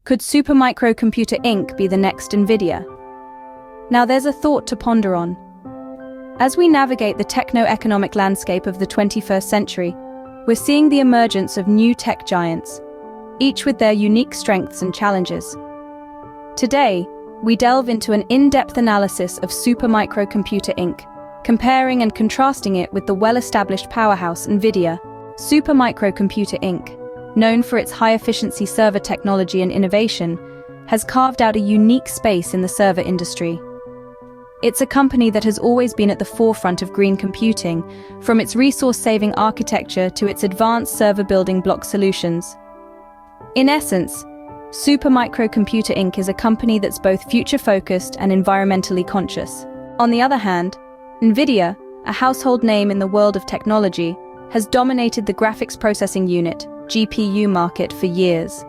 Could Supermicrocomputer Inc. be the next Nvidia? Now there's a thought to ponder on. As we navigate the techno-economic landscape of the 21st century, we're seeing the emergence of new tech giants, each with their unique strengths and challenges. Today, we delve into an in-depth analysis of Supermicrocomputer Inc., comparing and contrasting it with the well-established powerhouse Nvidia. Supermicrocomputer Inc., known for its high-efficiency server technology and innovation, has carved out a unique space in the server industry. It's a company that has always been at the forefront of green computing, from its resource-saving architecture to its advanced server building block solutions. In essence, Supermicrocomputer Inc. is a company that's both future-focused and environmentally conscious. On the other hand, Nvidia, a household name in the world of technology, has dominated the graphics processing unit, GPU market for years.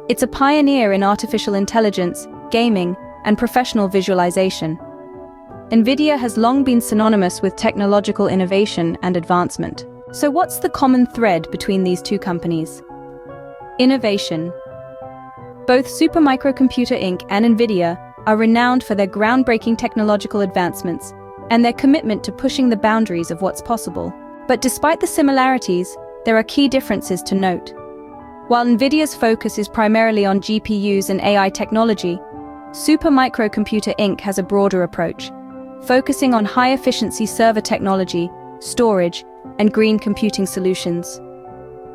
It's a pioneer in artificial intelligence, gaming, and professional visualization. Nvidia has long been synonymous with technological innovation and advancement. So what's the common thread between these two companies? Innovation. Both Supermicrocomputer Inc. and Nvidia are renowned for their groundbreaking technological advancements and their commitment to pushing the boundaries of what's possible. But despite the similarities, there are key differences to note. While Nvidia's focus is primarily on GPUs and AI technology, Supermicrocomputer Inc. has a broader approach, focusing on high-efficiency server technology, storage, and green computing solutions.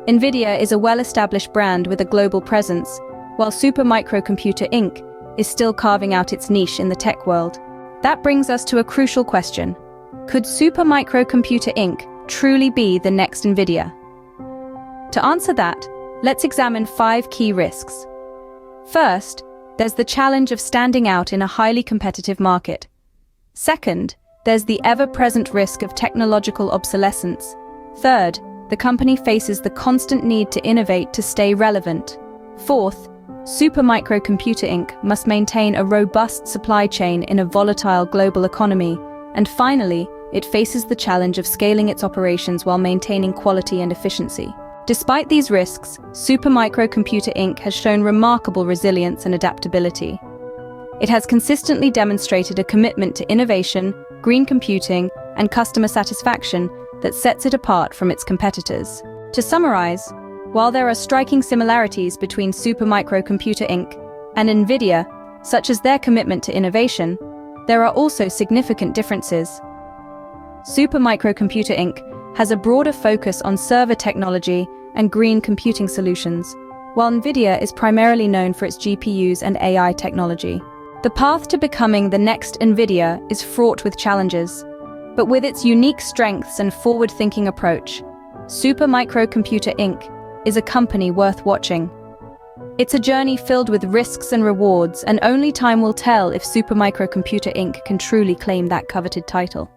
Nvidia is a well-established brand with a global presence, while Supermicrocomputer Inc. is still carving out its niche in the tech world. That brings us to a crucial question. Could Supermicrocomputer Inc. truly be the next Nvidia? To answer that, let's examine 5 key risks. First, there's the challenge of standing out in a highly competitive market. Second, there's the ever-present risk of technological obsolescence. Third, the company faces the constant need to innovate to stay relevant. Fourth, Supermicrocomputer Inc. must maintain a robust supply chain in a volatile global economy. And finally, it faces the challenge of scaling its operations while maintaining quality and efficiency. Despite these risks, Supermicrocomputer Inc. has shown remarkable resilience and adaptability. It has consistently demonstrated a commitment to innovation, green computing, and customer satisfaction that sets it apart from its competitors. To summarize, while there are striking similarities between Supermicrocomputer Inc. and Nvidia, such as their commitment to innovation, there are also significant differences. Supermicrocomputer Inc. has a broader focus on server technology and green computing solutions, while Nvidia is primarily known for its GPUs and AI technology. The path to becoming the next Nvidia is fraught with challenges, but with its unique strengths and forward-thinking approach, Supermicrocomputer Inc. is a company worth watching. It's a journey filled with risks and rewards, and only time will tell if Supermicrocomputer Inc. can truly claim that coveted title.